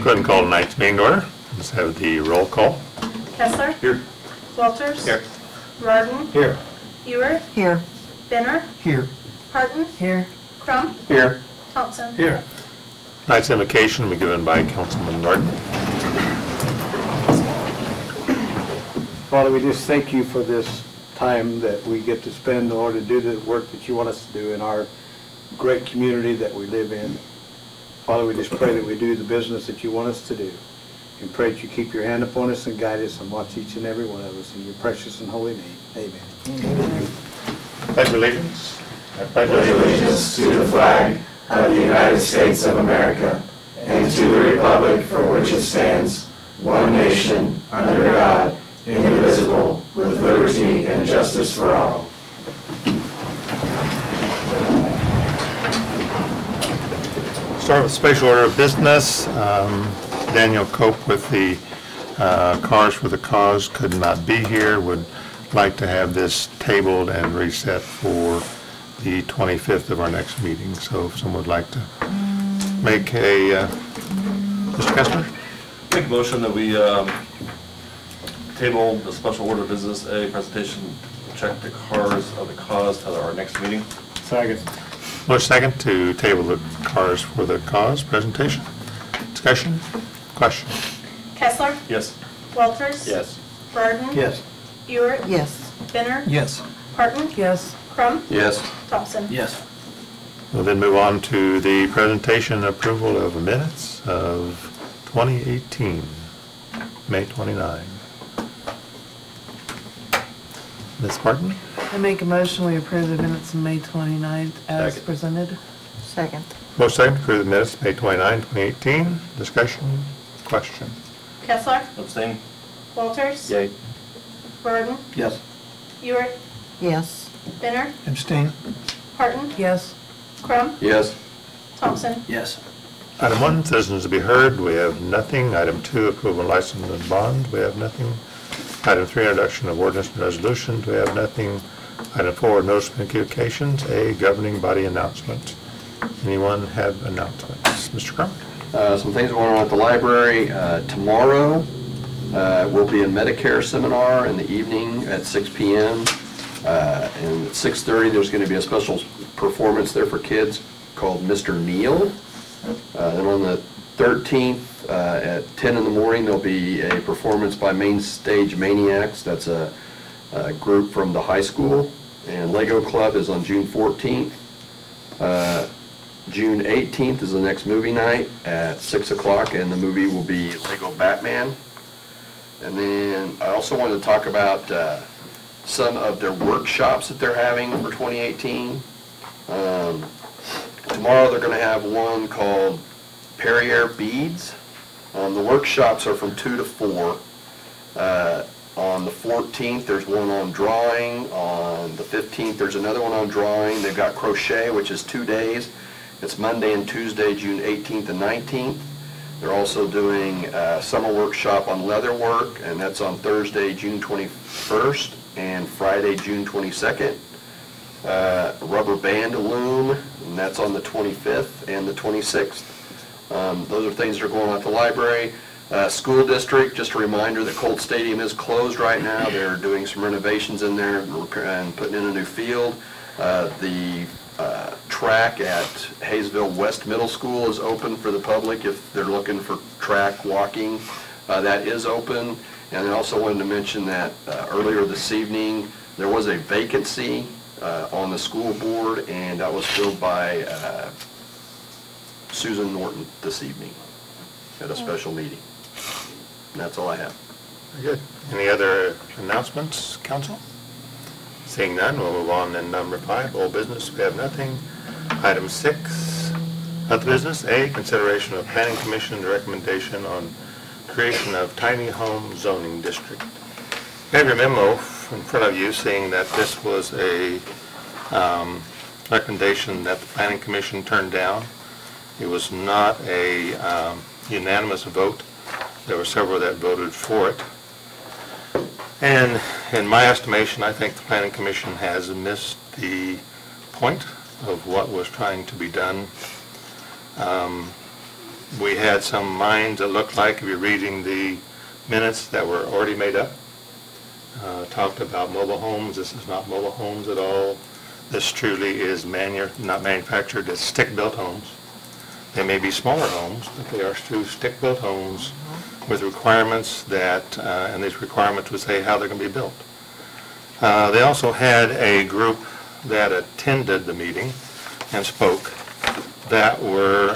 ahead and call tonight's meeting to order. Let's have the roll call. Kessler? Here. Walters? Here. Rardon? Here. Ewert? Here. Benner? Here. Parton? Here. Crum? Here. Thompson? Here. Tonight's invocation will be given by Councilman Norton. Father, we just thank you for this time that we get to spend in order to do the work that you want us to do in our great community that we live in. Father, we just pray that we do the business that you want us to do. And pray that you keep your hand upon us and guide us and watch each and every one of us in your precious and holy name. Amen. Amen. Pledge allegiance. I pledge allegiance to the flag of the United States of America and to the republic for which it stands, one nation, under God, indivisible, with liberty and justice for all. Start with special order of business. Daniel Cope with the Cars for the Cause could not be here. Would like to have this tabled and reset for the 25th of our next meeting. So if someone would like to make a, Mr. Kessler? Make a motion that we table the special order of business, a presentation, check the Cars of the Cause to our next meeting. Second. Motion second to table the Cars for the Cause presentation. Discussion? Question? Kessler? Yes. Walters? Yes. Rardon? Yes. Ewert? Yes. Benner? Yes. Parton? Yes. Crum? Yes. Thompson? Yes. We'll then move on to the presentation and approval of minutes of 2018, May 29. Ms. Martin? I make a motion we approve the minutes of May 29th as Second. presented. Second. Motion second to approve the minutes, May 29, 2018. Discussion? Question? Kessler? Abstain? Walters? Yay. Rardon? Yes. Ewert? Yes. Benner? Abstain? Parton? Yes. Crum? Yes. Thompson? Yes. Item 1, citizens to be heard. We have nothing. Item 2, approval of license and bond. We have nothing. Item 3, introduction of ordinance and resolutions. We have nothing. Item 4, notice of communications. A, governing body announcement. Anyone have announcements? Mr. Crum? Some things going on at the library. Tomorrow will be a Medicare seminar in the evening at 6 p.m. And at 6:30 there's going to be a special performance there for kids called Mr. Neil. Then on the 13th at 10 in the morning there'll be a performance by Main Stage Maniacs. That's a group from the high school. And Lego Club is on June 14th. June 18th is the next movie night at 6 o'clock, and the movie will be Lego Batman. And then I also wanted to talk about some of their workshops that they're having for 2018. Tomorrow they're going to have one called Perrier Beads. The workshops are from 2 to 4. On the 14th there's one on drawing. On the 15th there's another one on drawing. They've got crochet, which is 2 days. It's Monday and Tuesday, June 18th and 19th. They're also doing a summer workshop on leather work, and that's on Thursday, June 21st, and Friday, June 22nd. Rubber band loom, and that's on the 25th and the 26th. Those are things that are going on at the library. School district, just a reminder that Colt Stadium is closed right now. They're doing some renovations in there and putting in a new field. The track at Haysville West Middle School is open for the public if they're looking for track walking. That is open. And I also wanted to mention that earlier this evening there was a vacancy on the school board, and that was filled by Susan Norton this evening at a special meeting. And that's all I have. Very good. Any other announcements, council? Seeing none, we'll move on to number 5, old business. We have nothing. Item 6, other business. A, consideration of planning commission recommendation on creation of tiny home zoning district. You have your memo in front of you seeing that this was a recommendation that the planning commission turned down. It was not a unanimous vote. There were several that voted for it. And in my estimation, I think the Planning Commission has missed the point of what was trying to be done. We had some minds that looked like, if you're reading the minutes, that were already made up. Talked about mobile homes. This is not mobile homes at all. This truly is not manufactured, it's stick-built homes. They may be smaller homes, but they are true stick-built homes with requirements that, and these requirements would say how they're going to be built. They also had a group that attended the meeting and spoke that were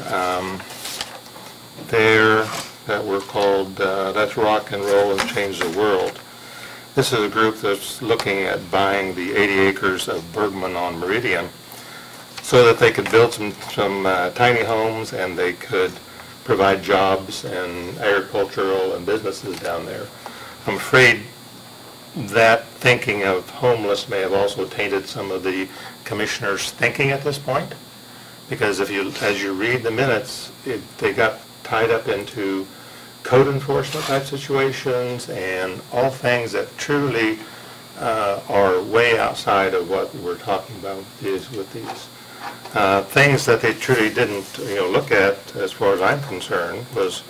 there, that were called Let's Rock and Roll and Change the World. This is a group that's looking at buying the 80 acres of Bergman on Meridian so that they could build some tiny homes and they could provide jobs and agricultural and businesses down there. I'm afraid that thinking of homeless may have also tainted some of the commissioners' thinking at this point, because as you read the minutes, they got tied up into code enforcement type situations and all things that truly are way outside of what we're talking about with these. Things that they truly didn't look at, as far as I'm concerned, was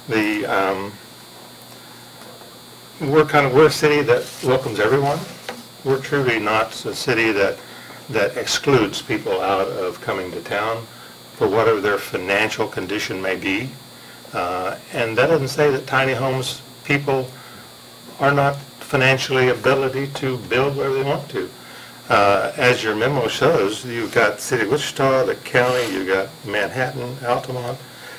the we're a city that welcomes everyone. We're truly not a city that excludes people out of coming to town for whatever their financial condition may be. And that doesn't say that tiny homes people are not financially ability to build wherever they want to. As your memo shows, you've got City of Wichita, the county, you've got Manhattan, Altamont,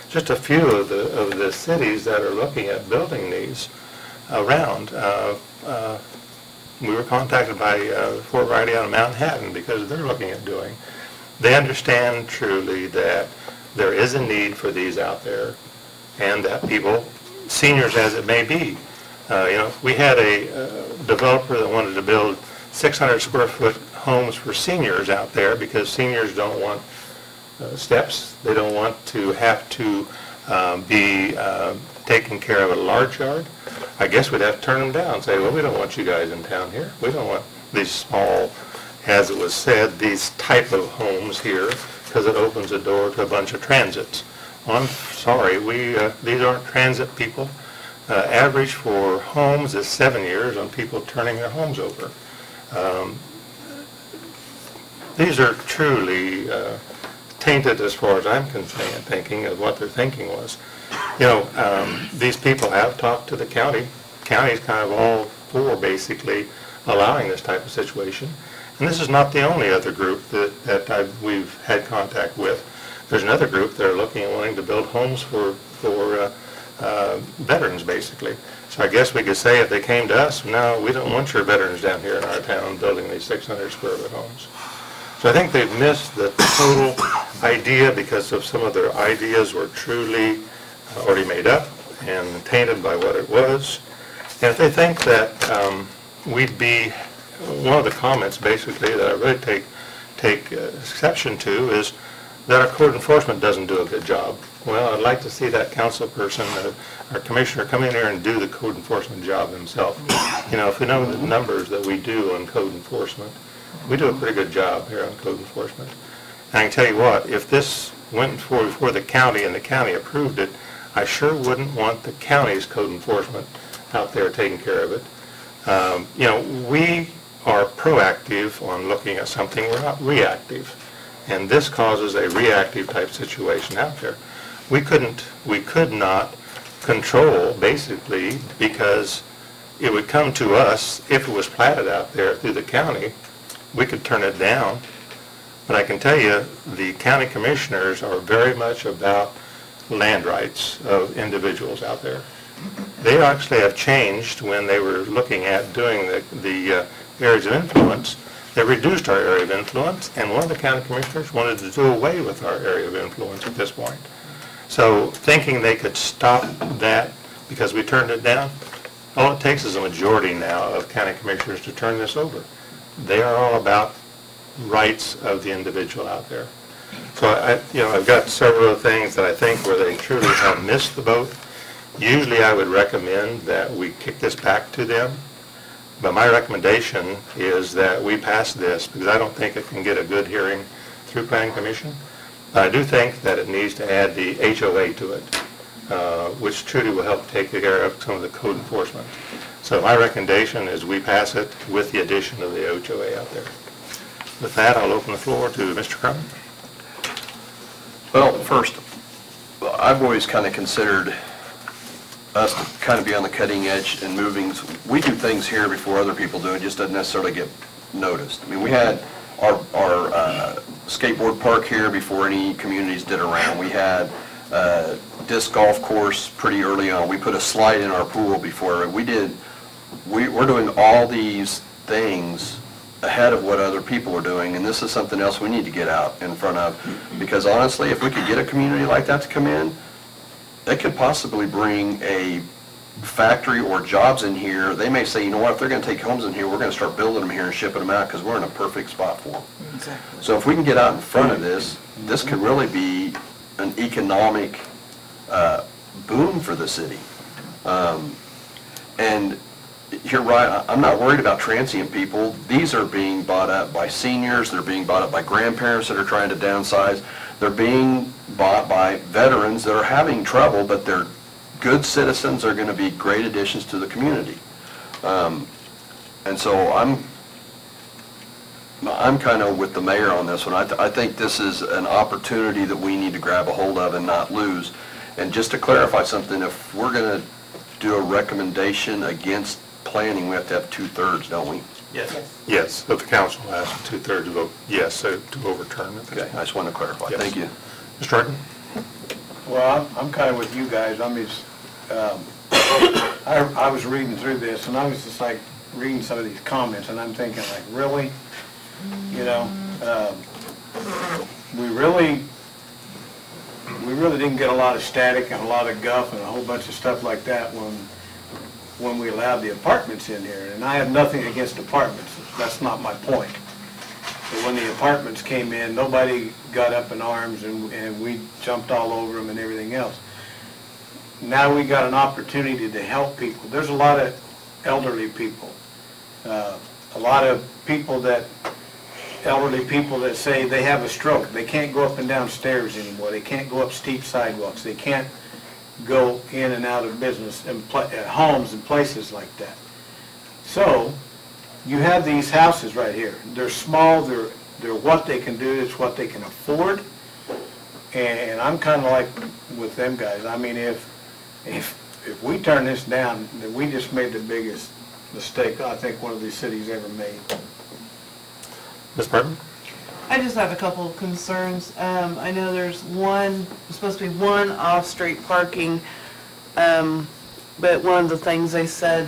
just a few of the cities that are looking at building these around. We were contacted by Fort Riley out of Manhattan because they're looking at doing. They understand truly that there is a need for these out there, and that people, seniors as it may be, we had a developer that wanted to build 600 square foot homes for seniors out there because seniors don't want steps. They don't want to have to be taking care of a large yard. I guess we'd have to turn them down and say, well, we don't want you guys in town here. We don't want these small, as it was said, these type of homes here because it opens the door to a bunch of transits. Well, I'm sorry, these aren't transit people. Average for homes is 7 years on people turning their homes over. These are truly tainted as far as I'm concerned, thinking of what their thinking was. These people have talked to the county. County's kind of all for basically allowing this type of situation. And this is not the only other group that we've had contact with. There's another group that are looking and wanting to build homes for veterans, basically. So I guess we could say if they came to us, no, we don't want your veterans down here in our town building these 600 square foot homes. So I think they've missed the total idea because of some of their ideas were truly already made up and tainted by what it was. And if they think that we'd be, one of the comments basically that I really take exception to is that our code enforcement doesn't do a good job. Well, I'd like to see that council person, our commissioner, come in here and do the code enforcement job himself. If we know the numbers that we do on code enforcement, we do a pretty good job here on code enforcement. And I can tell you what, if this went before the county and the county approved it, I sure wouldn't want the county's code enforcement out there taking care of it. We are proactive on looking at something, we're not reactive. And this causes a reactive type situation out there. We could not control, basically, because it would come to us, if it was platted out there through the county, we could turn it down. But I can tell you, the county commissioners are very much about land rights of individuals out there. They actually have changed when they were looking at doing the areas of influence. They reduced our area of influence, and one of the county commissioners wanted to do away with our area of influence at this point. So thinking they could stop that because we turned it down, all it takes is a majority now of county commissioners to turn this over. They are all about rights of the individual out there. So I've got several things that I think where they truly have missed the boat. Usually I would recommend that we kick this back to them. But my recommendation is that we pass this because I don't think it can get a good hearing through Planning Commission. I do think that it needs to add the HOA to it, which truly will help take care of some of the code enforcement. So my recommendation is we pass it with the addition of the HOA out there. With that, I'll open the floor to Mr. Crum. Well, first, I've always kind of considered us to kind of be on the cutting edge and moving. We do things here before other people do. It just doesn't necessarily get noticed. I mean, we had our skateboard park here before any communities did around. We had disc golf course pretty early on. We put a slide in our pool before. We're doing all these things ahead of what other people are doing, and this is something else we need to get out in front of, because honestly, if we could get a community like that to come in, they could possibly bring a factory or jobs in here. They may say, you know what, if they're going to take homes in here, we're going to start building them here and shipping them out because we're in a perfect spot for them. Exactly. So if we can get out in front of this, this could really be an economic boom for the city. And you're right, I'm not worried about transient people. These are being bought up by seniors, they're being bought up by grandparents that are trying to downsize, they're being bought by veterans that are having trouble, but they're good citizens, are going to be great additions to the community. And so I'm kind of with the mayor on this one. I think this is an opportunity that we need to grab a hold of and not lose. And just to clarify something, if we're going to do a recommendation against planning, we have to have 2/3, don't we? Yes, but the council has a 2/3 vote yes, so to overturn it. Okay, I just wanted to clarify. Yes. Thank you. Mr. Harden? Well, I'm kind of with you guys. I mean, I was reading through this, and I was just like reading some of these comments, and I'm thinking like, really? You know, we really didn't get a lot of static and a lot of guff and a whole bunch of stuff like that when we allowed the apartments in here. And I have nothing against apartments. That's not my point. But when the apartments came in, nobody got up in arms and we jumped all over them and everything else. Now we got an opportunity to help people. There's a lot of elderly people. A lot of elderly people that say they have a stroke. They can't go up and down stairs anymore. They can't go up steep sidewalks. They can't go in and out of business and homes and places like that. So you have these houses right here. They're small. They're what they can do. It's what they can afford. And I'm kind of like with them guys. I mean, if we turn this down, then we just made the biggest mistake I think one of these cities ever made. Ms. Burton? I just have a couple of concerns. I know there's supposed to be one off-street parking, but one of the things they said,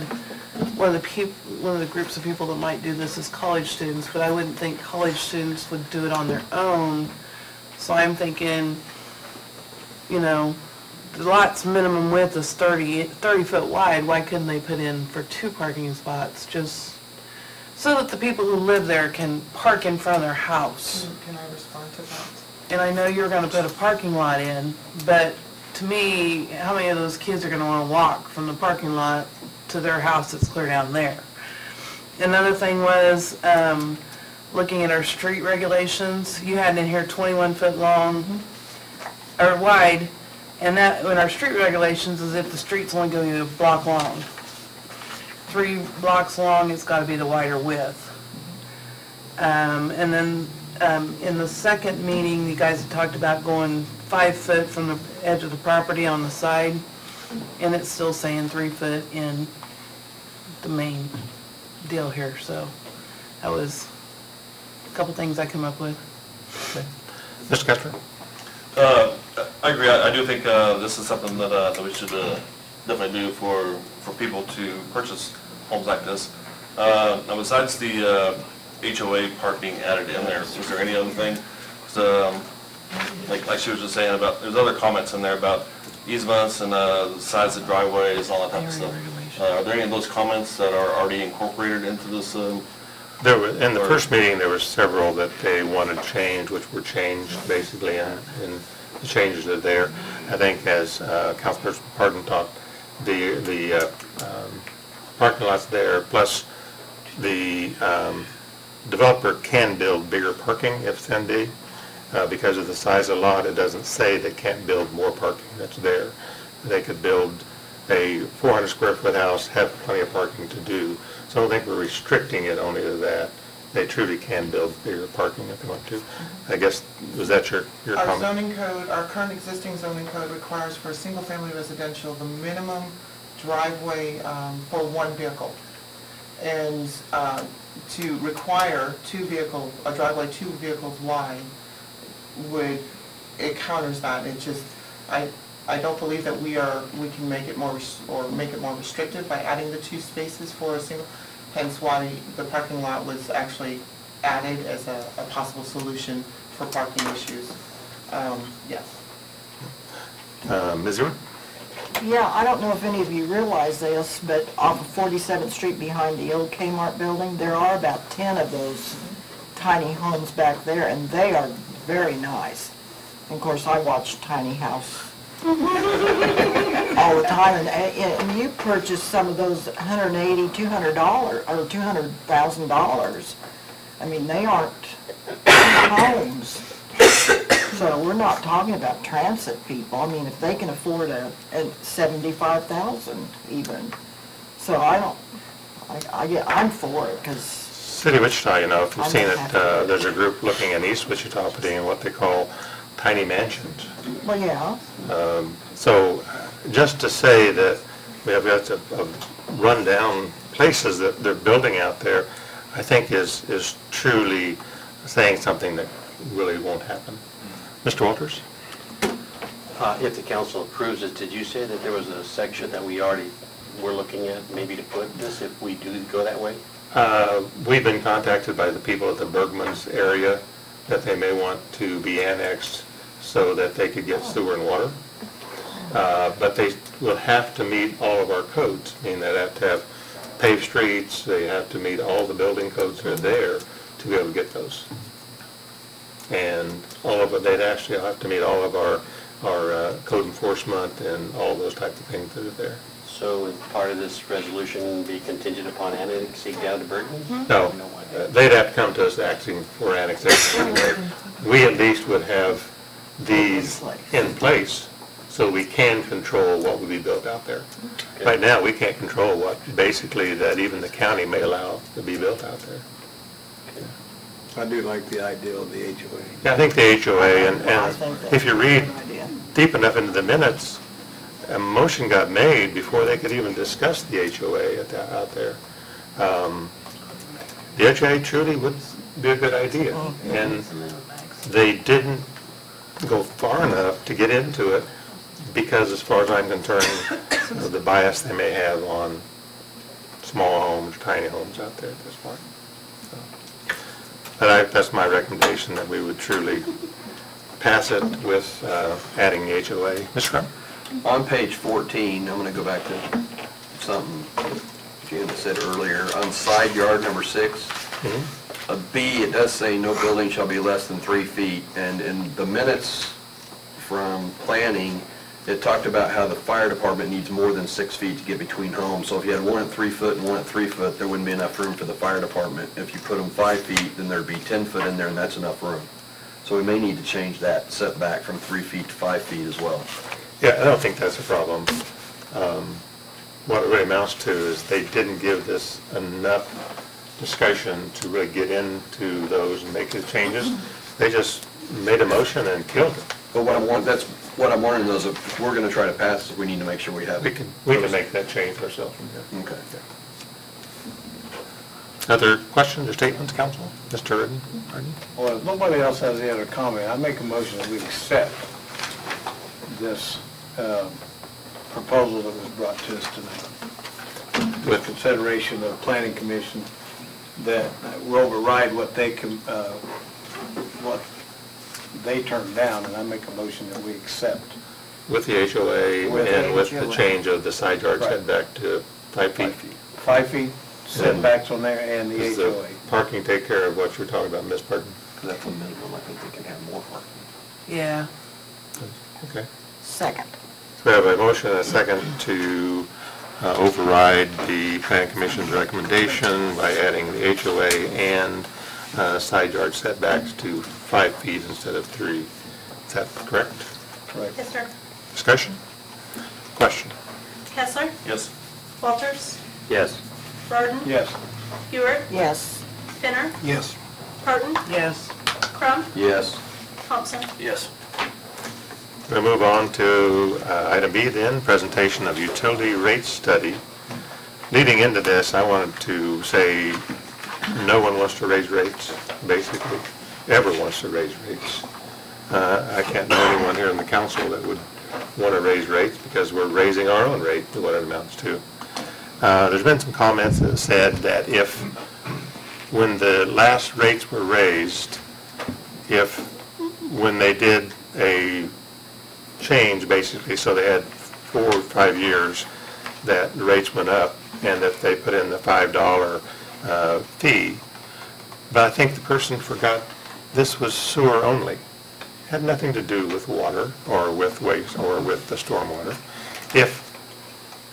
one of the groups of people that might do this is college students, but I wouldn't think college students would do it on their own. So I'm thinking, you know, the lot's minimum width is 30 foot wide. Why couldn't they put in for 2 parking spots, just so that the people who live there can park in front of their house? Can I respond to that? And I know you're going to put a parking lot in, but to me, how many of those kids are going to want to walk from the parking lot to their house that's clear down there? Another thing was, looking at our street regulations, you had in here 21 foot long, or wide, and that, in our street regulations, is if the street's only going to be a block long. 3 blocks long, it's got to be the wider width. And then in the second meeting, you guys had talked about going 5 foot from the edge of the property on the side, and it's still saying 3 foot in the main deal here. So that was a couple things I came up with. Okay. Mr. Kessler? I agree. I do think this is something that we should definitely do for people to purchase homes like this. Now, besides the HOA parking added in there, is there any other thing? Like she was just saying about, there's other comments in there about easements and the size of driveways, all that type of stuff. Are there any of those comments that are already incorporated into this? There were, in the first meeting, there were several that they wanted changed, which were changed basically, and the changes are there. I think as Councilperson Pardon talked, the parking lot's there, plus the developer can build bigger parking if it's ND, Because of the size of the lot, it doesn't say they can't build more parking that's there. They could build a 400 square foot house, have plenty of parking to do. So I don't think we're restricting it only to that. They truly can build bigger parking if they want to. I guess, was that your Our comment? zoning code, our current existing zoning code requires for a single-family residential, the minimum driveway for one vehicle. And to require a driveway 2 vehicles wide it counters that. It just, I don't believe that we can make it more restrictive by adding the 2 spaces for a single, hence why the parking lot was actually added as a possible solution for parking issues. Yes. Ms. Ewing? Yeah, I don't know if any of you realize this, but off of 47th Street behind the old Kmart building, there are about 10 of those tiny homes back there, and they are very nice. And of course, I watch Tiny House all the time, and you purchase some of those $180,000, $200, or $200,000. I mean, they aren't homes. So we're not talking about transit people. I mean, if they can afford a $75,000 even. So I'm for it, because City of Wichita, you know, if you've seen it, there's a group looking in East Wichita putting what they call tiny mansions. well, yeah. So just to say that we have got a run-down places that they're building out there, I think is truly saying something that really won't happen. Mr. Walters? If the council approves it, did you say that there was a section that we already were looking at, maybe to put this if we do go that way? We've been contacted by the people at the Bergman's area that they may want to be annexed so that they could get sewer and water. But they will have to meet all of our codes, meaning they have to have paved streets, they have to meet all the building codes that are there to be able to get those. And all of it, they'd actually have to meet all of our code enforcement and all those types of things that are there. So would part of this resolution be contingent upon annexing down to Bergman? No, they'd have to come to us asking for annexation. We at least would have these in place so we can control what would be built out there. Okay. Right now, we can't control what basically that even the county may allow to be built out there. I do like the idea of the HOA. Yeah, I think the HOA, I and think that's if you read a good idea. deep enough into the minutes, a motion got made before they could even discuss the HOA out there. The HOA truly would be a good idea, and they didn't go far enough to get into it because, as far as I'm concerned, of the bias they may have on small homes, tiny homes out there at this point. So, but that's my recommendation, that we would truly pass it with adding the HOA. Mr. Crum? On page 14, I'm going to go back to something Jim said earlier, on side yard number 6, a B, it does say no building shall be less than 3 feet, and in the minutes from planning, it talked about how the fire department needs more than 6 feet to get between homes, so if you had one at 3 foot and one at 3 foot, there wouldn't be enough room for the fire department. If you put them 5 feet, then there'd be 10 foot in there, and that's enough room. So we may need to change that setback from 3 feet to 5 feet as well. Yeah, I don't think that's a problem. What it really amounts to is they didn't give this enough discussion to really get into those and make the changes. They just made a motion and killed it. But what I'm wondering is, if we're going to try to pass this, we need to make sure we have. We can make that change ourselves from here. Okay. Other questions or statements, council? Mr. Harden? Well, if nobody else has any other comment, I make a motion that we accept this proposal that was brought to us tonight. With consideration of the planning commission, that we override what they turned down, and I make a motion that we accept. With the HOA and with the HOA. change of the side yard Right. setback to 5 feet. 5 feet setbacks on there and the Does the HOA. parking take care of what you're talking about, Ms. Burton? Because that's the minimum, I think they can have more parking. Yeah. Okay. Second. So we have a motion and a second to override the planning commission's recommendation by adding the HOA and side yard setbacks to 5 feet instead of 3. Is that correct? Yes, sir. Discussion? Question? Kessler? Yes. Walters? Yes. Burden? Yes. Ewart? Yes. Finner? Yes. Parton? Yes. Crum? Yes. Thompson? Yes. We'll move on to item B then, presentation of utility rate study. Leading into this, I wanted to say no one wants to raise rates, basically. Ever wants to raise rates. I can't know anyone here in the council that would want to raise rates because we're raising our own rate to what it amounts to. There's been some comments that said that if, when the last rates were raised, when they did a change, basically, so they had 4 or 5 years that the rates went up, and that they put in the $5 fee. But I think the person forgot this was sewer only. Had nothing to do with water or with waste or with the stormwater. If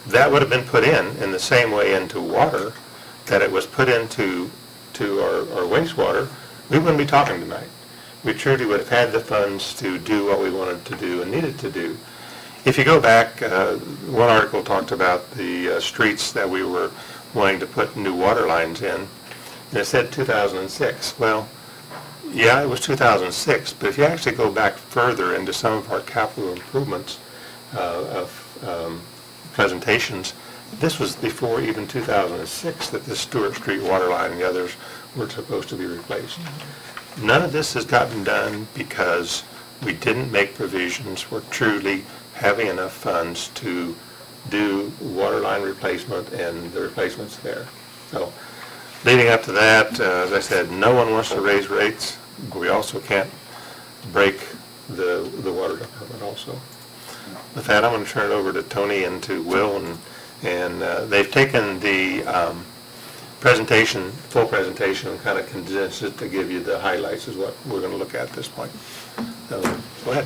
that would have been put in the same way into water that it was put into our wastewater, we wouldn't be talking tonight. We truly would have had the funds to do what we wanted to do and needed to do. If you go back, one article talked about the streets that we were wanting to put new water lines in, and it said 2006. Well, yeah, it was 2006, but if you actually go back further into some of our capital improvements of presentations, this was before even 2006 that the Stewart Street water line and the others were supposed to be replaced. None of this has gotten done because we didn't make provisions for truly having enough funds to do water line replacement and the replacements there. So, leading up to that, as I said, no one wants to raise rates, but we also can't break the water department also. With that, I'm going to turn it over to Tony and to Will, and they've taken the full presentation, and kind of condensed it to give you the highlights is what we're going to look at this point. So, go ahead.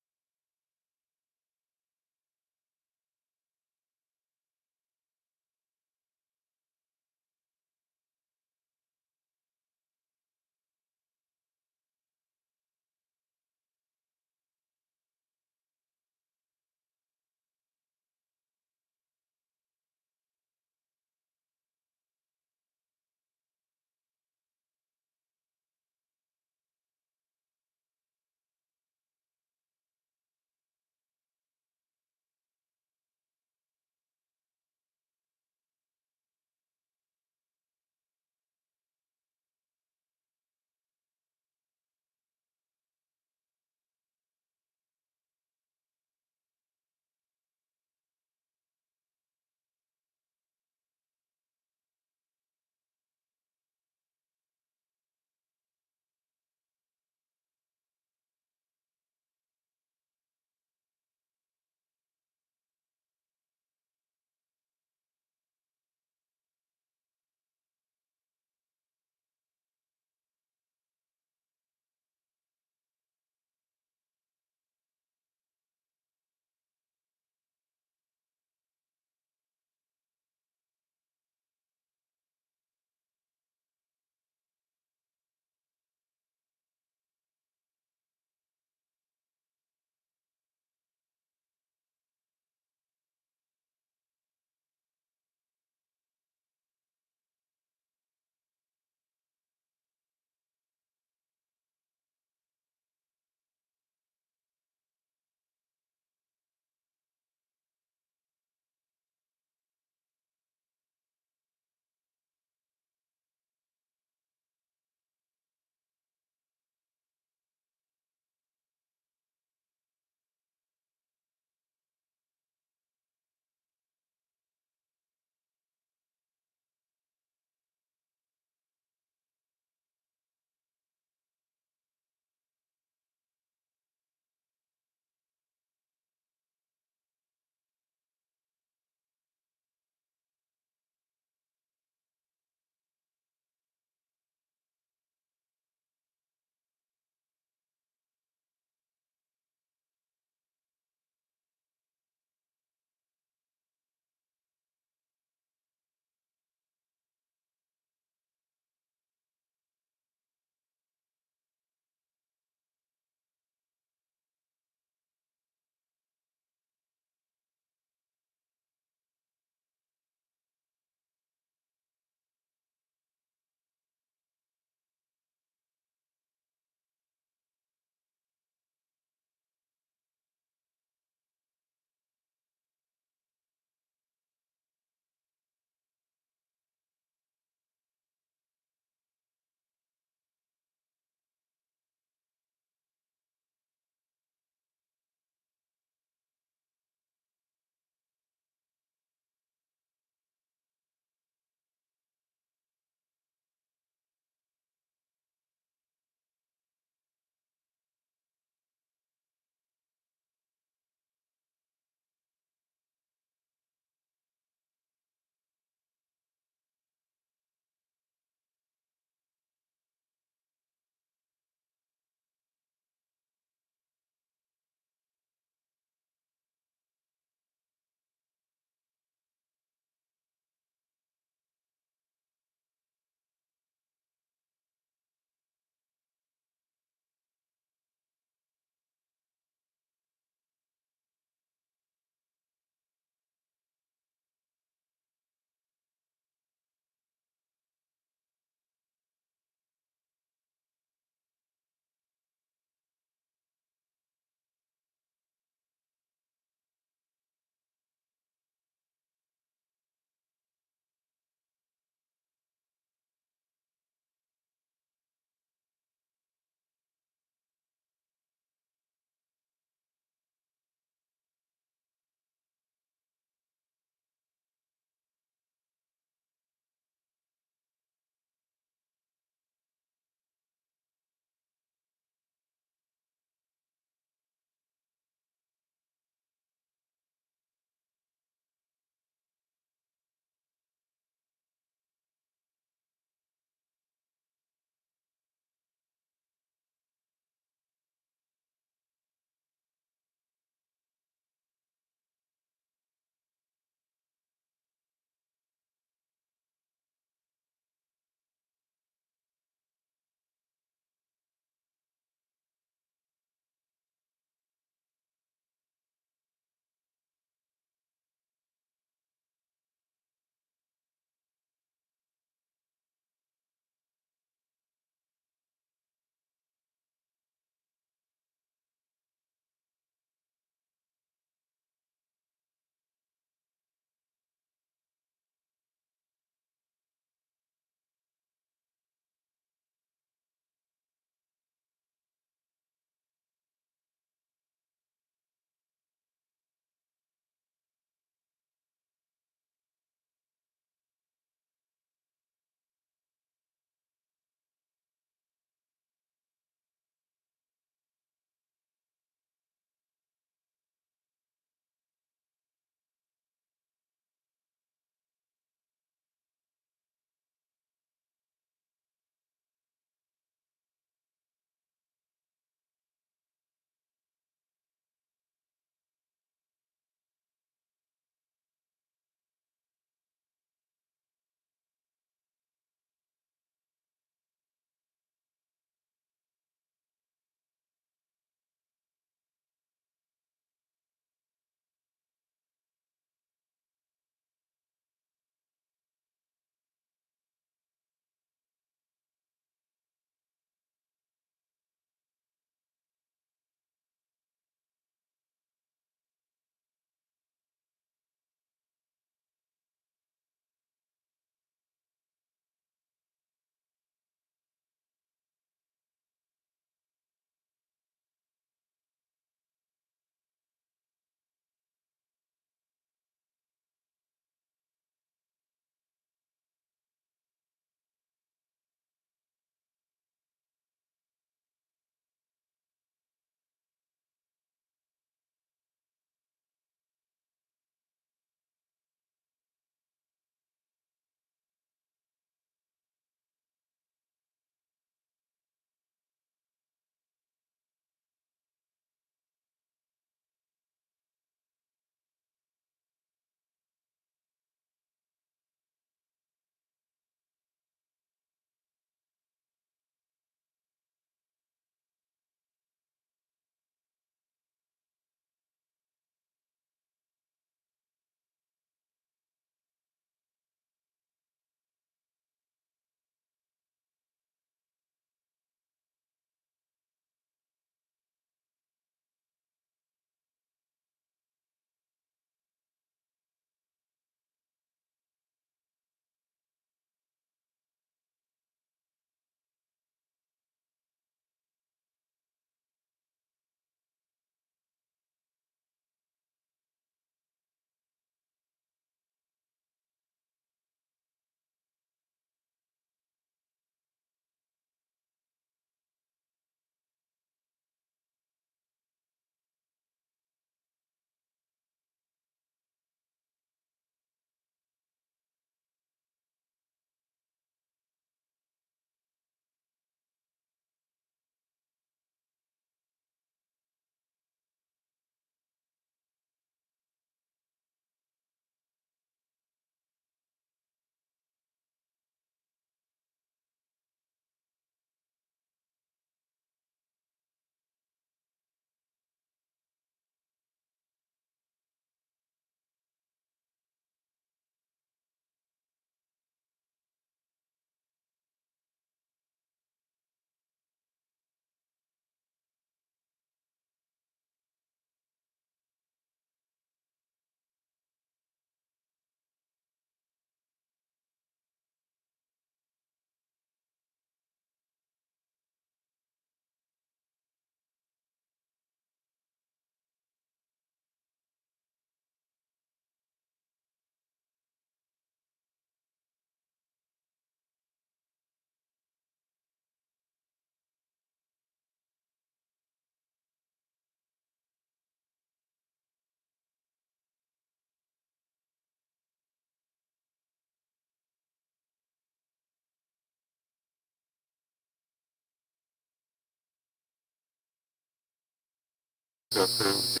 to approve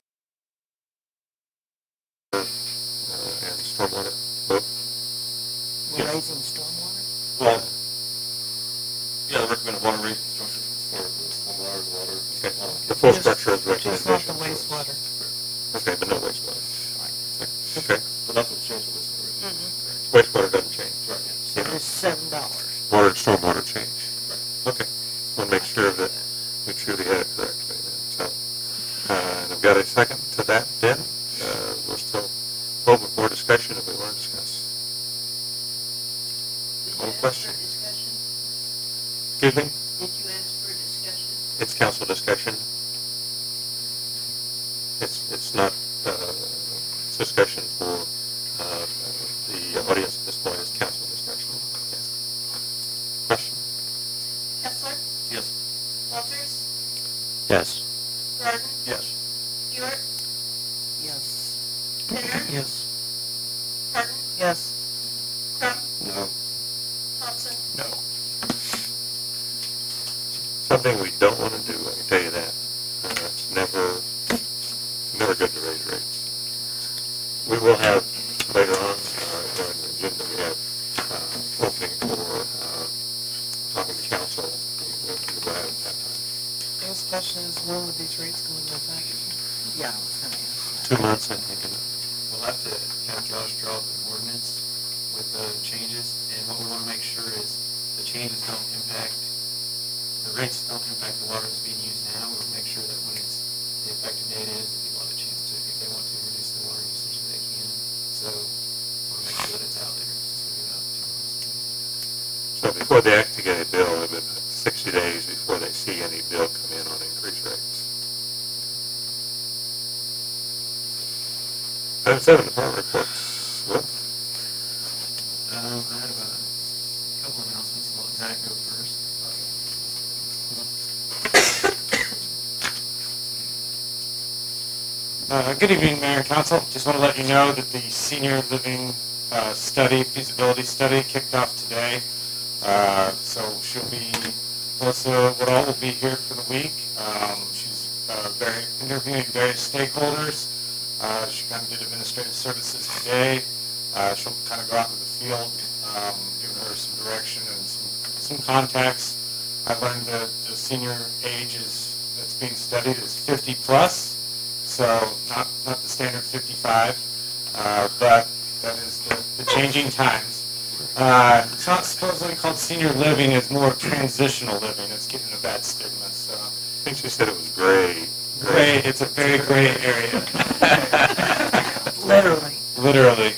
the and stormwater both. We're raising stormwater? Well, yeah, the recommended water rate structure for the stormwater, the water. Okay. The full Just- structure of the Just not recommendation. the wastewater. Okay, but no wastewater. Okay. But that's what's changed with this. Wastewater doesn't change. Right. So there's $7. Water and stormwater change. Right. Okay. Want to make sure that we truly had it correctly then. So, and I've got a second to that then. We're still open for more discussion if we want to discuss. One question. Excuse me? Did you ask for discussion? It's council discussion. It's not, it's discussion for the audience at this point. It's council discussion. Yeah. Question? Kessler, Yes. Walters, Yes. Gordon, Yes. Stewart, Yes. Pinner, Yes. Horton, Yes. Crump, No. Thompson. No. Something we don't want to do, I can tell you that. It's never good to raise rates. We will have later on during the agenda, we have opening for talking to council. We'll have it at that time. I guess the question is, when would these rates go into effect? Yeah, I was going to ask that. 2 months, I think. We'll have to have Josh draw up an ordinance with the changes, and what we want to make sure is the changes don't impact, the rates don't impact the water that's being used now. We'll make sure that when it's, the effective date is, that people have a chance to, if they want to reduce their water usage, that they can. So we want to make sure that it's out there, since we've been out 2 months. So before they activate a bill, it would be 60 days before they see any bill come in on increased rates. Item 7, department reports. Will? I have a couple announcements. I'll let Zach go first. Good evening, Mayor and Council. Just want to let you know that the senior living feasibility study kicked off today. So Melissa Woodall will be here for the week. She's interviewing various stakeholders. She kind of did administrative services today. She'll kind of go out into the field, giving her some direction and some contacts. I learned that the senior age that's being studied is 50 plus. So not the standard 55, but that is the changing times. It's not supposedly called senior living, it's more transitional living. It's getting a bad stigma. So I think she said it was gray. gray, it's a very gray area. Literally. Literally.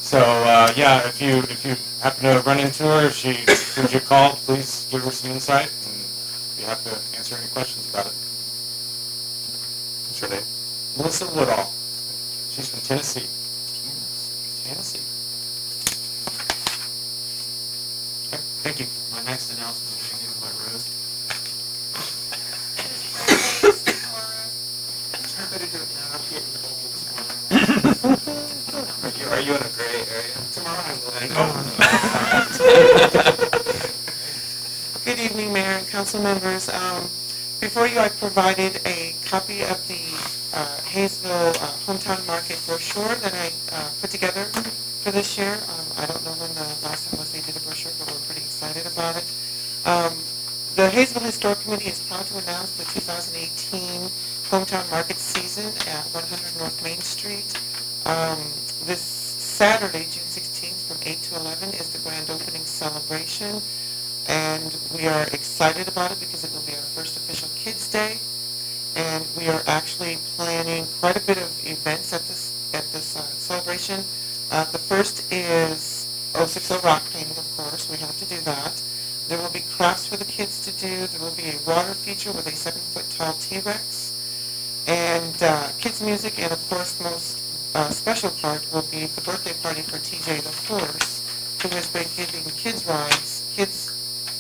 So yeah, if you happen to run into her, if she gives you a call, please give her some insight, and be happy to answer any questions about it. What's her name? Melissa Woodall. She's from Tennessee. Tennessee. Okay, thank you. My next announcement will be given by Rose. I better do it now. I'm getting old tomorrow. Are you in a gray area? Tomorrow I will. Good evening, Mayor and council members. Before you, I provided a copy of the Haysville Hometown Market brochure that I put together for this year. I don't know when the last time was they did a brochure, but we're pretty excited about it. The Haysville Historic Committee is proud to announce the 2018 Hometown Market season at 100 North Main Street. This Saturday, June 16th, from 8 to 11 is the grand opening celebration. And we are excited about it because it will be our first official Kids Day. And we are actually planning quite a bit of events at this celebration. The first is 060 rock painting, of course. We have to do that. There will be crafts for the kids to do. There will be a water feature with a 7-foot tall T-Rex. And kids music, and of course, the most special part will be the birthday party for TJ the horse, who has been giving kids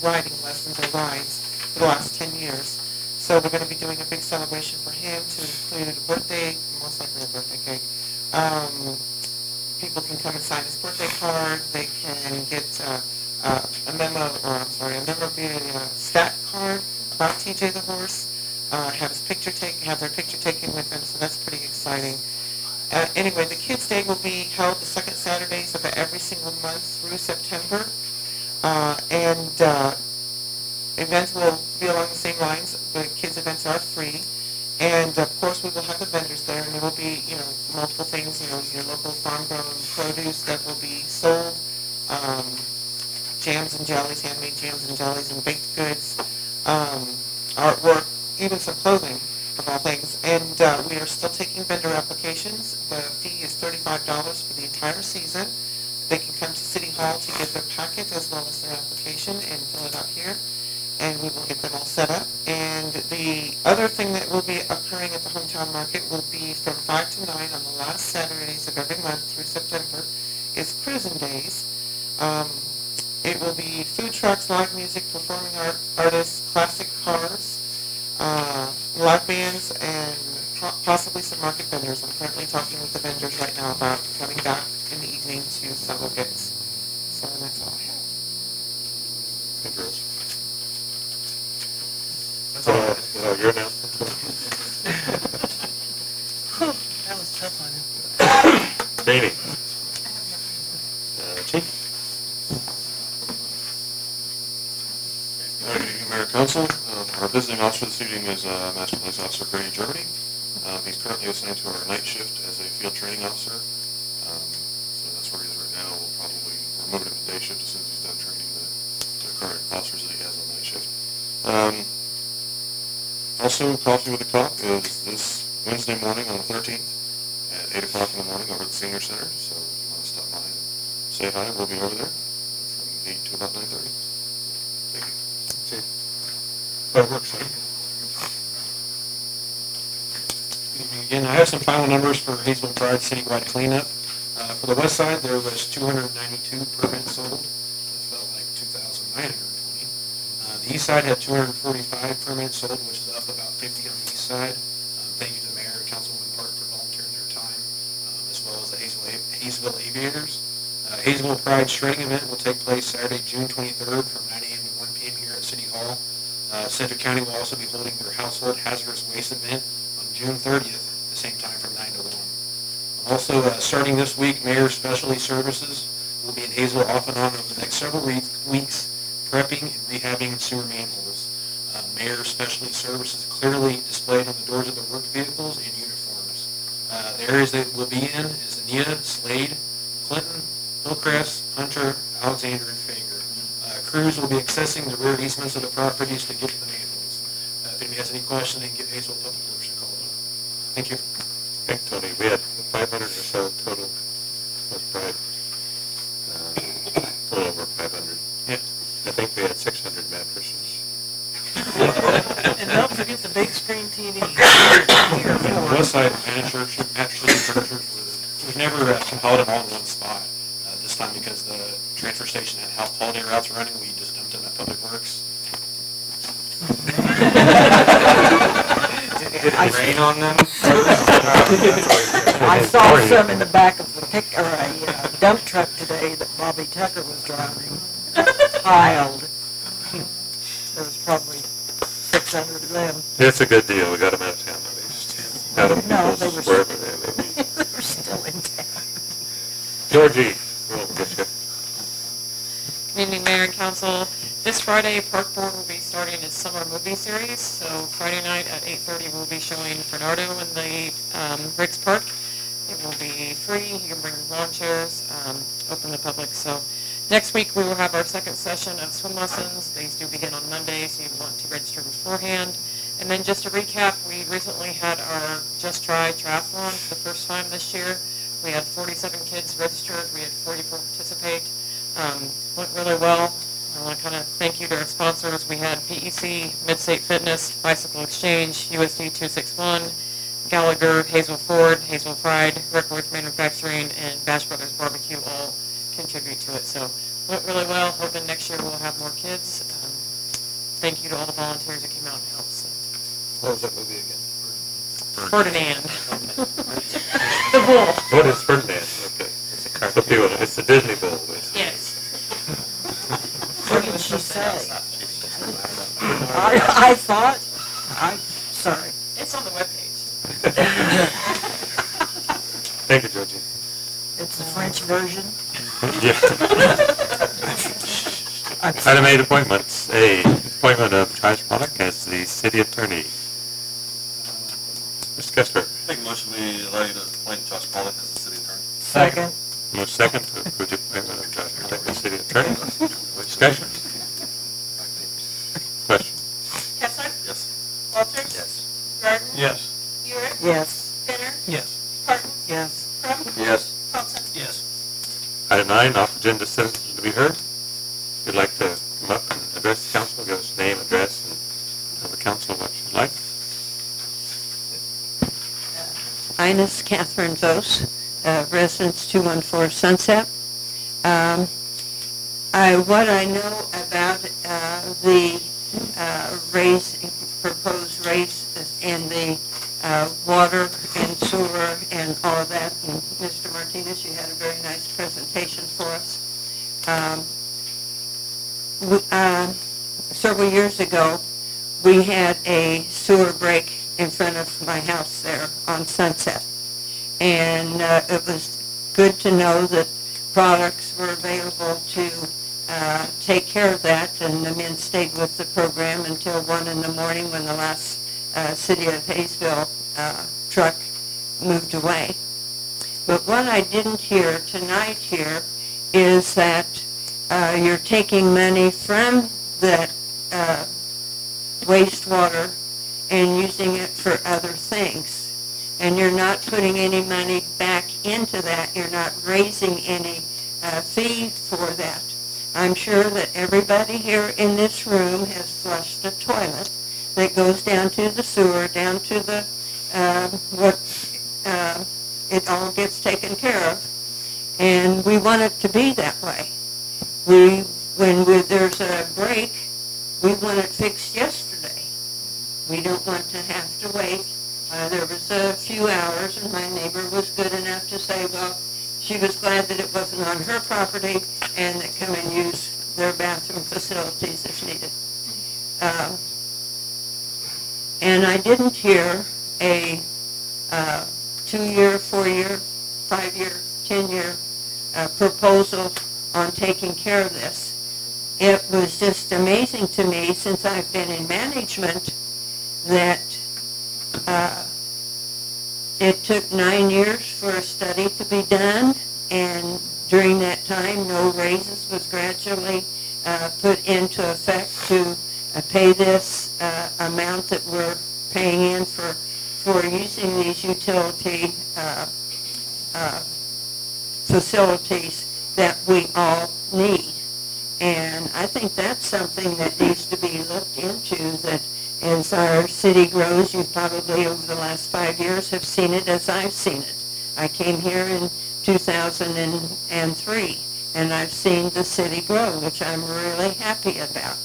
riding lessons or rides for the last 10 years. So we're going to be doing a big celebration for him to include a birthday, most likely a birthday cake. People can come and sign his birthday card. They can get a memorabilia stat card about TJ the horse. have their picture taken with them, so that's pretty exciting. Anyway, the Kids' Day will be held the second Saturdays of every single month through September, and events will be along the same lines. The kids' events are free, and of course we will have the vendors there, and there will be, multiple things, your local farm-grown produce that will be sold, jams and jellies, handmade jams and jellies, and baked goods, artwork, even some clothing, of all things. And we are still taking vendor applications. The fee is $35 for the entire season. They can come to City Hall to get their packet as well as their application and fill it out here, and we will get them all set up. And the other thing that will be occurring at the Hometown Market will be from 5 to 9 on the last Saturdays of every month through September is Cruisin' Days. It will be food trucks, live music, performing artists, classic cars, live bands, and possibly some market vendors. I'm currently talking with the vendors right now about coming back in the evening to sell their goods. So that's all I have. Thank you, Rose. That's all. Your announcement. That was tough on you. Jamie. Chief. Good evening, Mayor and Council. Our visiting officer this evening is Master Police Officer Grady Germany. He's currently assigned to our night shift as a field training officer. So that's where he is right now. We're moving him to day shift as soon as he's done training the current officers that he has on night shift. Also, Coffee with the Cop is this Wednesday morning on the 13th at 8 o'clock in the morning over at the Senior Center. So if you want to stop by and say hi, we'll be over there from 8 to about 9:30. Thank you. Okay. Fireworks, Again, I have some final numbers for Haysville Pride citywide cleanup. For the west side, there was 292 permits sold. That felt like 2,920. The east side had 245 permits sold, which is up about 50 on the east side. Thank you to the mayor and Councilwoman Park for volunteering their time, as well as the Haysville Aviators. Haysville Pride shredding event will take place Saturday, June 23rd from 9 a.m. to 1 p.m. here at City Hall. Center County will also be holding their household hazardous waste event on June 30th, the same time from 9 to 1. Also, starting this week, Mayor Specialty Services will be in Haysville off and on over the next several weeks, prepping and rehabbing sewer manholes. Mayor Specialty Services clearly displayed on the doors of the work vehicles and uniforms. The areas they will be in is Anita, Slade, Clinton, Hillcrest, Hunter, Alexander, and Fager. Crews will be accessing the rear easements of the properties to get to the manholes. If anybody has any questions, they can give Haysville Public Works a call. Thank you. Okay, Tony, we had 500 or so total with Pride. A little over 500. Yeah. I think we had 600 mattresses. And don't forget the big screen TV. On the west side, mattresses and furniture, we've never compiled them all in one spot. This time because the transfer station had holiday routes running, we just dumped them at Public Works. Did it rain on them? I saw some in the back of a dump truck today that Bobby Tucker was driving, piled. There was probably 600 of them. It's a good deal. We got them out of town at least. Out of No, they were wherever they may be. They were still in town. Georgie, we'll get you. Good evening, Mayor and Council. This Friday, Park Board will be starting its summer movie series. So Friday night at 8:30, we'll be showing Fernando in the Riggs Park. It will be free. You can bring lawn chairs, open to the public. So next week, we will have our second session of swim lessons. These do begin on Monday, so you want to register beforehand. And then just to recap, we recently had our Just Try triathlon for the first time this year. We had 47 kids registered. We had 44 participate. Went really well. I want to kind of thank you to our sponsors. We had PEC, Midstate Fitness, Bicycle Exchange, USD 261, Gallagher, Haysville Ford, Haysville Pride, Rickworth Manufacturing, and Bash Brothers Barbecue all contribute to it. So went really well. Hoping next year we'll have more kids. Thank you to all the volunteers that came out and helped. So. What was that movie again? Ferdinand. The bull. What is Ferdinand? Okay. It's a cartoon. It's the Disney Bowl, basically. Yes. What did she say? I thought, I Sorry. It's on the webpage. Thank you, Georgie. It's the French version. Yeah. Item 8, appointments. A, appointment of Josh Pollock as the city attorney. Mr. Kester. Make a motion, we allow you to appoint Josh Pollock as the city attorney. Second. Motion second to approve the appointment of Josh Pollock as city attorney. Discussion? Question? Kessler? Yes. Walters? Yes. Gordon? Yes. Urick? Yes. Finner? Yes. Parton? Yes. Crump? Yes. Thompson? Yes. Item 9, off agenda citizens to be heard. If you'd like to come up and address the council, give us name, address, and tell the council what you'd like. Ines Catherine Vos, residence 214 Sunset. What I know about the proposed raise in the water and sewer and all of that, and Mr. Martinez, you had a very nice presentation for us. Several years ago, we had a sewer break in front of my house there on Sunset. And it was good to know that products were available to take care of that, and the men stayed with the program until 1 in the morning when the last City of Haysville truck moved away. But what I didn't hear tonight here is that you're taking money from that wastewater and using it for other things. And you're not putting any money back into that. You're not raising any fee for that. I'm sure that everybody here in this room has flushed a toilet that goes down to the sewer, down to the, it all gets taken care of. And we want it to be that way. When there's a break, we want it fixed yesterday. We don't want to have to wait. There was a few hours, and my neighbor was good enough to say, well, she was glad that it wasn't on her property and that come and use their bathroom facilities if needed. And I didn't hear a 2-year, 4-year, 5-year, 10-year proposal on taking care of this. It was just amazing to me since I've been in management that it took 9 years for a study to be done, and during that time no raises was gradually put into effect to pay this amount that we're paying in for using these utility facilities that we all need. And I think that's something that needs to be looked into, that as our city grows, you probably over the last 5 years have seen it as I've seen it. I came here in 2003, and I've seen the city grow, which I'm really happy about.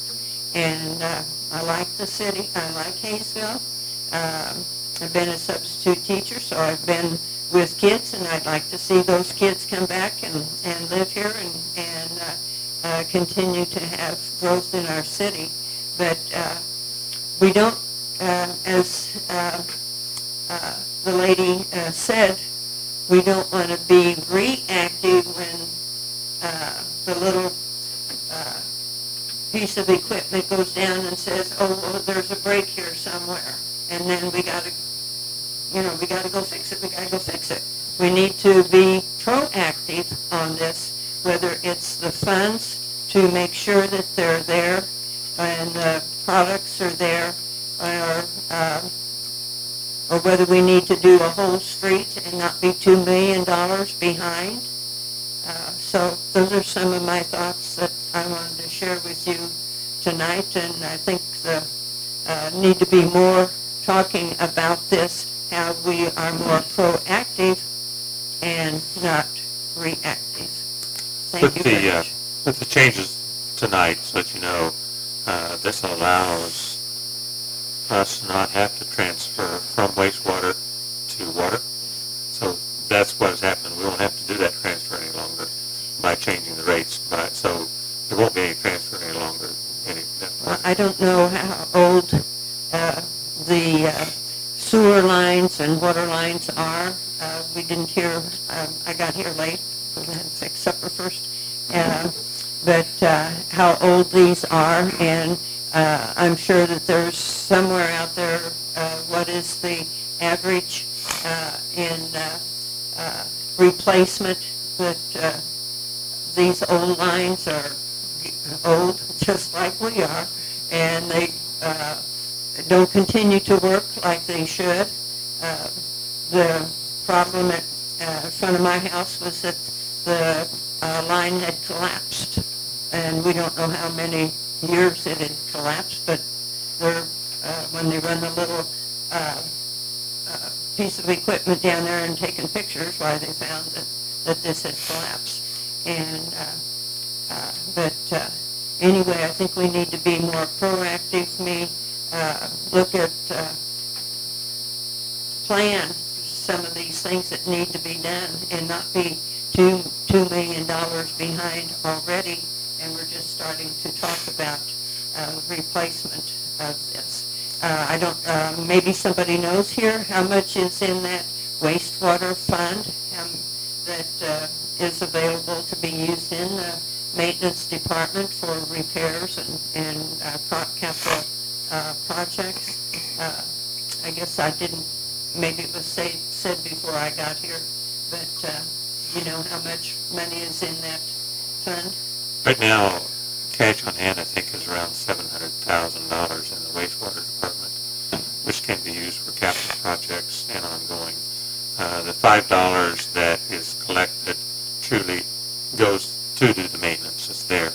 And I like the city. I like Haysville. I've been a substitute teacher, so I've been with kids, and I'd like to see those kids come back and live here and continue to have growth in our city. But we don't, as the lady said, we don't want to be reactive when the little piece of equipment goes down and says, oh, well, there's a break here somewhere, and then we got to, we got to go fix it. We got to go fix it. We need to be proactive on this, whether it's the funds to make sure that they're there and the products are there, or whether we need to do a whole street and not be $2 million behind. So those are some of my thoughts that I wanted to share with you tonight, and I think the need to be more talking about this, how we are more proactive and not reactive. Thank you very much. With the changes tonight, so that you know, this allows us to not have to transfer from wastewater to water. So that's what has happened. We won't have to do that transfer any longer by changing the rates. So there won't be any transfer any longer. Well, I don't know how old the didn't hear, I got here late, so I had to fix supper first. But how old these are, and I'm sure that there's somewhere out there, what is the average in replacement, that these old lines are old, just like we are, and they don't continue to work like they should. The problem at front of my house was that the line had collapsed, and we don't know how many years it had collapsed, but they're, when they run the little piece of equipment down there and taking pictures, why they found that this had collapsed. And but anyway, I think we need to be more proactive. Look at plan some of these things that need to be done, and not be $2 million behind already, and we're just starting to talk about replacement of this. I don't, maybe somebody knows here how much is in that wastewater fund that is available to be used in the maintenance department for repairs and capital projects. I guess I didn't, maybe it was said before I got here, but you know how much money is in that fund? Right now, cash on hand, I think, is around $700,000 in the wastewater department, which can be used for capital projects and ongoing. The $5 that is collected truly goes to do the maintenance. It's there.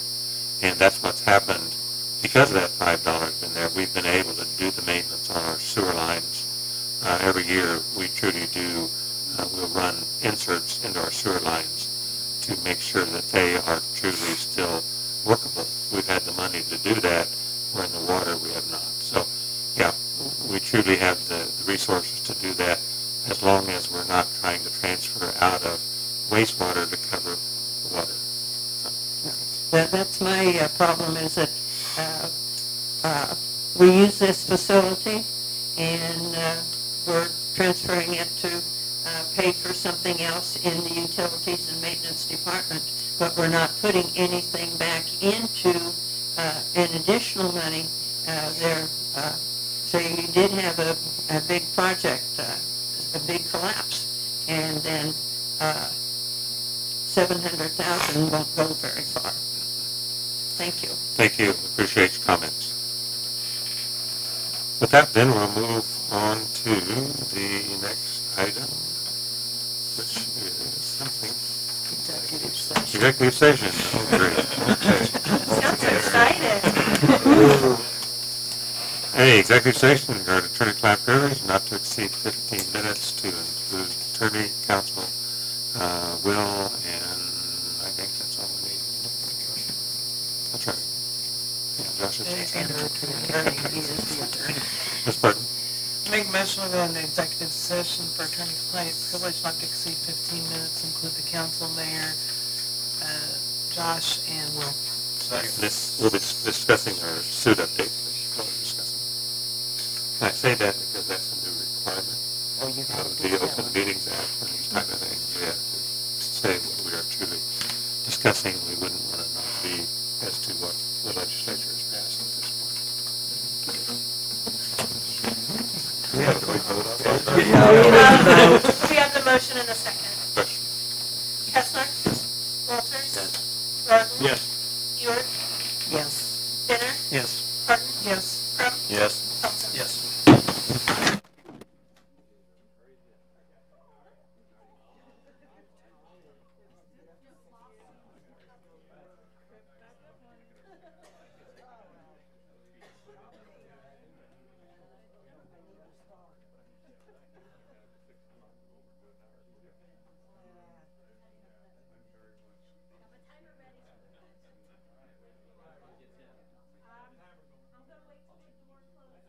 And that's what's happened. Because of that $5 been there, we've been able to do the maintenance on our sewer lines. Every year, we truly do, we'll run inserts into our sewer lines to make sure that they are truly still workable. We've had the money to do that, where in the water we have not. So, yeah, we truly have the resources to do that, as long as we're not trying to transfer out of wastewater to cover water. So. That's my problem, is that we use this facility, and we're transferring it to pay for something else in the utilities and maintenance department, but we're not putting anything back into an additional money there. So you did have a big project, a big collapse, and then 700,000 won't go very far. Thank you. Thank you. Appreciate your comments. With that, then, we'll move on to the next item, which is something. Executive session. Executive session. Oh, great. Okay. Sounds so excited. Hey, executive session regarding attorney-client privilege, not to exceed 15 minutes, to include attorney, counsel, will, and I think that's all we need. That's right. Yeah, Josh is. Ms. Burton. Make a motion to go into executive session for attorney-client privilege not to exceed 15 minutes, include the council, mayor, Josh, and Will. We'll be discussing our suit update. And I say that because that's a new requirement of the Open Meetings Act and these type of things. We have to say what we are truly discussing. We wouldn't want it not to be as to what the legislature has passed at this point. We have the motion in a second. Question. Kessler? Walters? Roden? Yes. York? Yes. Benner? Yes. Parton? Yes. Crum? Yes. Thompson? Yes. I'm going to wait till the door closes.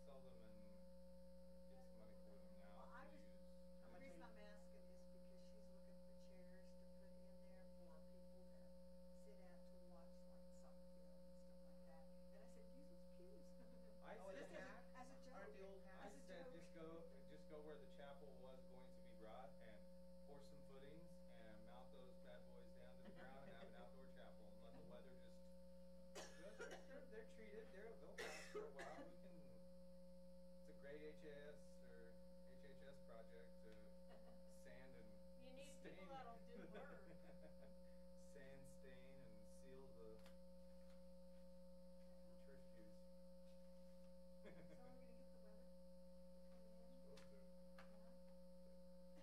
sell them and get some money for them now Well, I to was, use. the reason I'm asking is because she's looking for chairs to put in there for people to sit at to watch like soccer field and stuff like that. And I said, use those pews. I Just said, as a joke. Aren't the old I hats? As a said joke. just go where the chapel was going to be brought and pour some footings and mount those bad boys down to the ground and have an outdoor chapel and let the weather just. They're treated. They'll last for a while. We can. It's a great HHS project to sand and You need stain. people that'll do work. Sand, stain, and seal the church pews. So we're gonna get the weather? Supposed to.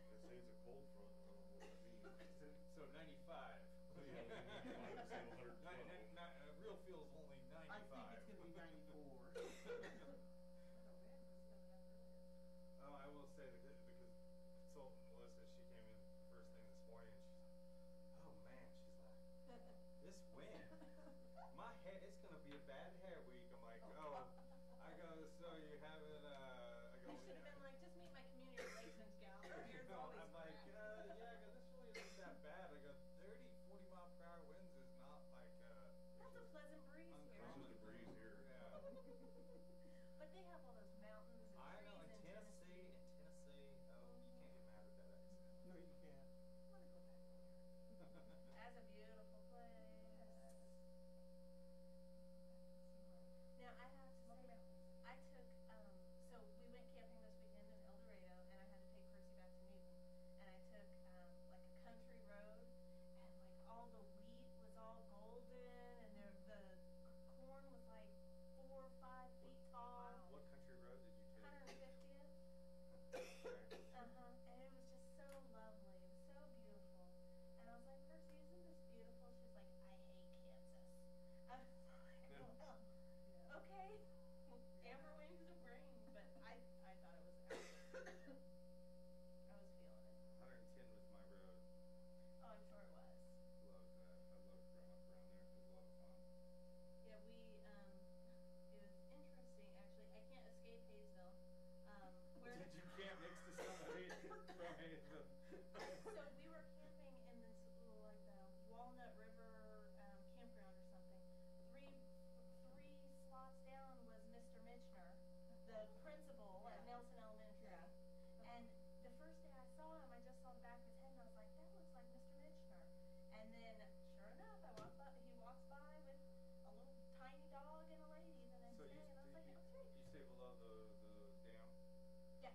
They say it's a cold front, I don't know what that means. So 95. Yeah, 95 instead of 112. Real feel's only 95. I think it's gonna be 94. Oh, I will say that because consultant Melissa, she came in first thing this morning and she's like, oh man, she's like, this wind, my hair, it's gonna be a bad hair week. I'm like, oh, I go, so you haven't, I go, You should have been like, just meet my community relations gal. Her hair's always I'm like, crap. yeah, I go, this really isn't that bad. I go, 30, 40 mile per hour winds is not like, That's a pleasant breeze here. This is the breeze here. yeah. But they have all those mountains and I trees know, in in Tennessee, oh, you can't get mad with that accent. No, you can't. I want to go back there. That's a beautiful place. Now, I have to say, I took, so we went camping this weekend in El Dorado, and I had to take Percy back to Newton. And I took, like a country road, and like all the wheat was all golden, and the corn was like 4 or 5 feet tall. What country road did you take? 150th. And it was just so lovely. It was so beautiful. And I was like, Percy, isn't this beautiful? She's like, I hate Kansas. I was like, well, okay. Amber wings of rain, but I thought it was excellent. I was feeling it. 110 was my road. Oh, I'm sure it was. Loved that. I loved growing up around there. It was a lot of fun. Yeah, it was interesting, actually. I can't escape Haysville. Did you camp next to somebody from Haysville? So we were camping in this little, like, the Walnut River campground or something. Three slots down was Mr. Mitchner, the principal at Nelson Elementary. Yeah. And the first day I saw him, I just saw the back of his head, and I was like, that looks like Mr. Mitchner. And then, sure enough, he walks by with a little tiny dog and a lady the next day, and I was like, okay. You stay below the dam? Yeah. Yeah.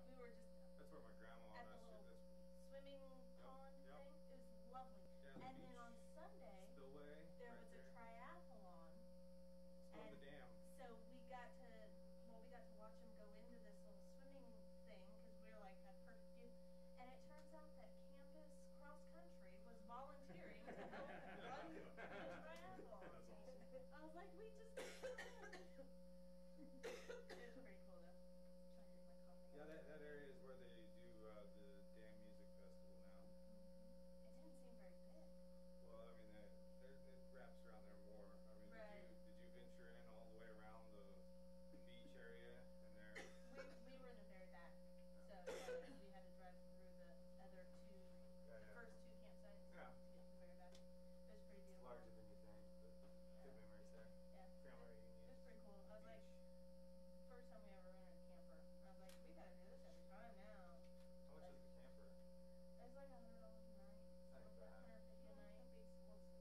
We were just That's where my grandma at and I the little stood. swimming pond Yep. thing. It was lovely. Yeah, the And then beach. on Sunday, Spillway. there right was a there. triathlon. It's on the dam. So we got to watch him go into this little swimming thing because we were like a perfect view. And it turns out that campus cross country was volunteering to help run the triathlon. That's awesome. I was like, we just did it. It was pretty cool though. Trying to get my coffee. Yeah, that area is where they do the Dam Music Festival now. It didn't seem very big. Well, I mean, it wraps around there more. I mean, Right. did you venture in all the way around the beach area and there? We were in the very back, so we had to drive through the other two, Yeah, the yeah. first two campsites Yeah. to get to the very back. It was pretty It's beautiful. larger than you think, but good memories there. Yeah. Family It reunions. was pretty cool. I was like, first time we ever rented a camper. I was like, we gotta do this every time now. How much is the camper? It's like $100 a night. Not Something like bad. $150 a night.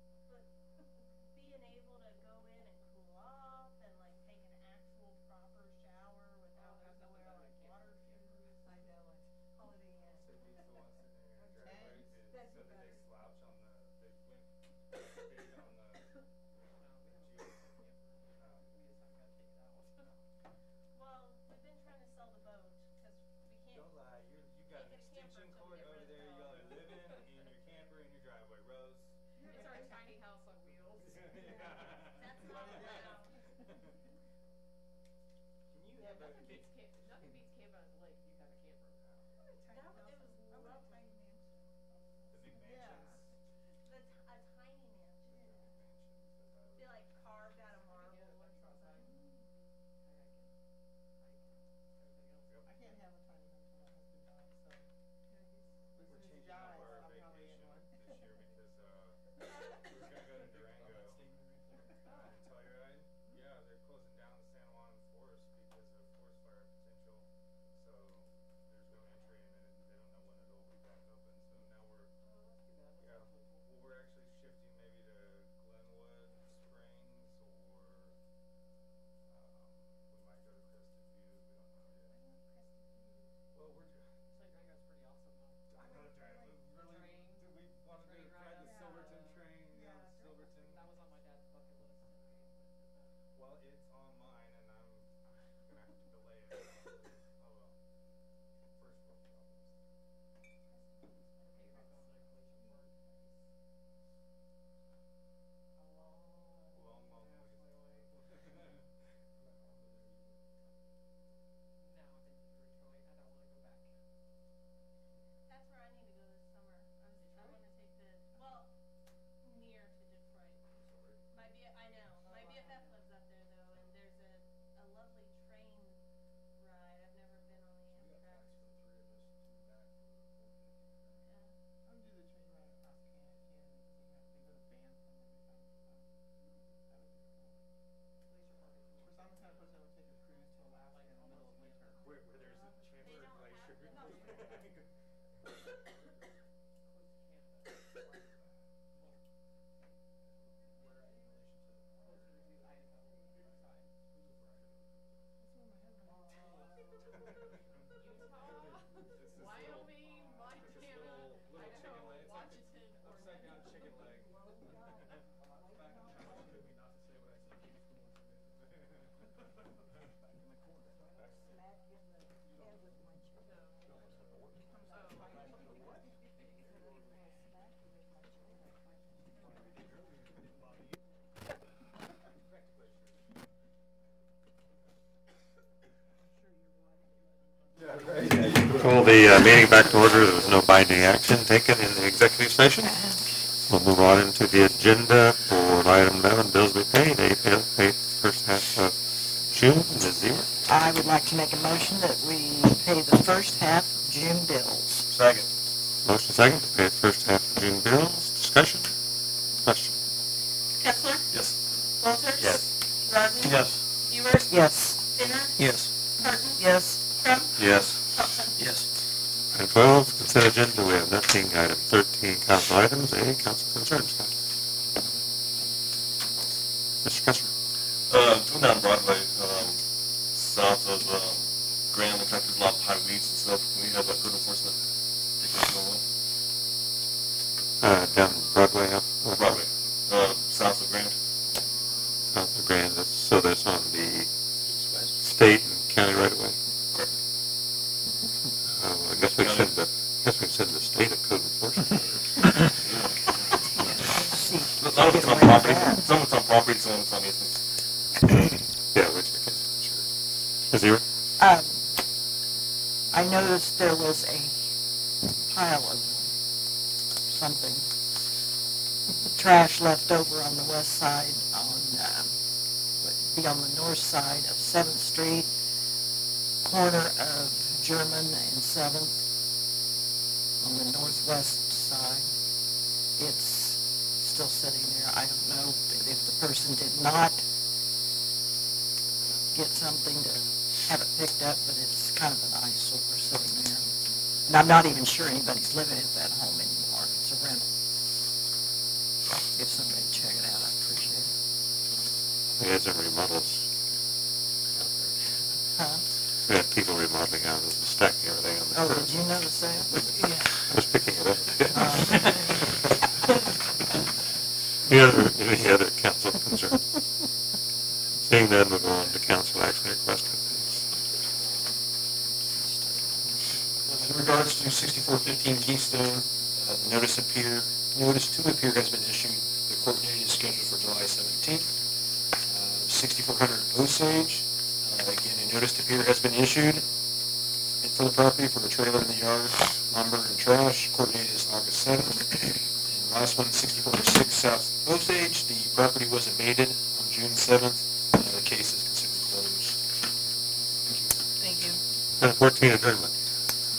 But being able to go in and cool off and like take an actual proper shower without having to wear like water shoes. I know it. Holiday Inn. So he's the one sitting there in your driveway. That'd So be that they better. slouch on they went big on the juice. We just haven't got to take it out. Well, we've been trying to sell the boat because we can't. Don't lie, you got an Can't get a camper extension until we cord get rid over of the there. You dog. are living in your camper in your driveway, Rose. It's our tiny house on wheels. Yeah. That's not allowed. Can you Yeah, have a nothing beats camping on the lake if you got a camper. It was I want a lovely. tiny mansion. the big mansions? A tiny mansion. Mansions. Be like carved out of marble or something. Well, it's on mine, and I'm gonna have to delay it. Oh well. First world problems. Long, long ways. That's where I need to go this summer. I want to take the, well, near to Detroit. I know. My BFF lives up there though, and there's a lovely train ride. I've never been on the Amtrak. I would do the train ride across Canada too, and they go to Banff and everything, so that would be cool. For some kind of person that would take a cruise to Alaska in the middle of winter. Where there's a Chandler Glacier. Wyoming, Montana, Idaho, Washington, or Upside down chicken leg. Back in China, told me not to say what I said. Back in the corner. Smack you in the head with my chair. Call the meeting back to order. There was no binding action taken in the executive session. We'll move on into the agenda for item 11, bills to be paid, first half of June. Ms. Zimmer. I would like to make a motion that we pay the first half of June bills. Second. Motion second to pay the first half of June bills. Discussion? Question? Kessler? Yes. Walters? Yes. Rosen? Yes. Ewert? Yes. Dinner? Yes. Martin? Yes. Crum? Yes. Thompson? Yes. Item 12, consent agenda, we have nothing. Item 13, council items. A, council concerns. Mr. Kessler. Going down Broadway, south of Graham, the tractor's a lot of high weeds and stuff. Can we have code enforcement take those away? Down Broadway up? Broadway, south of Graham. South of Grand, so that's on the state and county right away? Correct. I guess we can send the state a code enforcement. Some of it's on property, some of it's on property, some of it's on easement. Yeah, which I guess, sure. Ms. Ewert? I noticed there was a pile of something, trash left over on the west side on the north side of 7th Street, corner of German and 7th, on the northwest side. It's still sitting there. I don't know if the person did not get something to have it picked up, but it's kind of an eyesore sitting there. And I'm not even sure anybody's living at that home anymore. It's a rental. If somebody check it out, I'd appreciate it. We had some remodels. Huh? We had people remodeling out, stacking everything on the Oh, curb. did you notice that? Yeah. I was picking it up. Any other council concern? Seeing none, we'll go on to council action request. In regards to 6415 Keystone, the notice to appear has been issued. The court date is scheduled for July 17th. 6400 Osage, again, a notice to appear has been issued for the property for the trailer in the yard, lumber and trash. Court date is August 7th. And last one, 6406 South Osage, the property was abated on June 7th. The case is considered closed. Thank you. Thank you. Item 14, adjournment.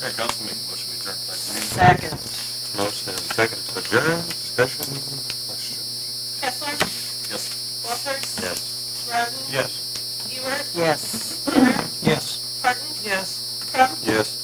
Hey, council, make a motion to adjourn. Second. Motion and second to adjourn. Discussion, question. Kessler? Yes. Walters? Yes. Rosen? Yes. Ewert? Yes. Dinner? Yes. Martin? Yes. Crum? Yes.